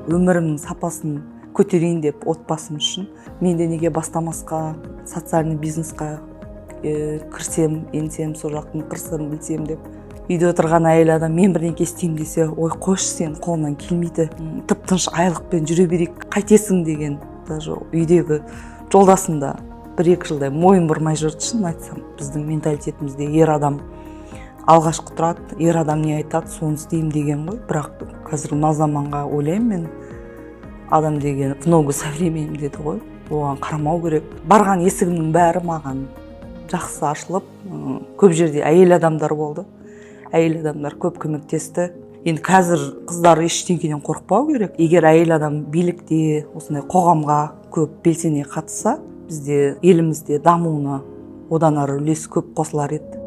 өмірімнің сапасын көтерейін деп отбасым үшін мен де неге бастамасқа, социальный бизнесқа кірсем, енсем, сол жақтың қырсырын білсем деп. Үйде отырған әйел адам мен бірдеңе істеймін десе, ой қойшы сен қолынан келмейді, тып-тыныш айлықпен жүре берейік, қайтесің деген. Даже үйдегі жолдасым да 1-2 жылдай мойын бұрмай жүрді. Шынын айтсам, біздің менталитетімізде ер адам алғашқы тұрады, ер адам не айтады, соны істеймін деген ғой. Бірақ қазір мына заманға ойлаймын мен, адам деген в ногу со временем деді ғой. Оған қарамау керек. Барған есігімнің бәрі маған жақсы ашылып, көп жерде әйел адамдар болды. Әйел адамдар көп көмектесті. Енді қазір қыздар ештеңеден қорықпау керек. Егер әйел адам билікте, осындай қоғамға көп белсене қатысса, бізде елімізде дамуына одан ары үлес көп қосылар еді.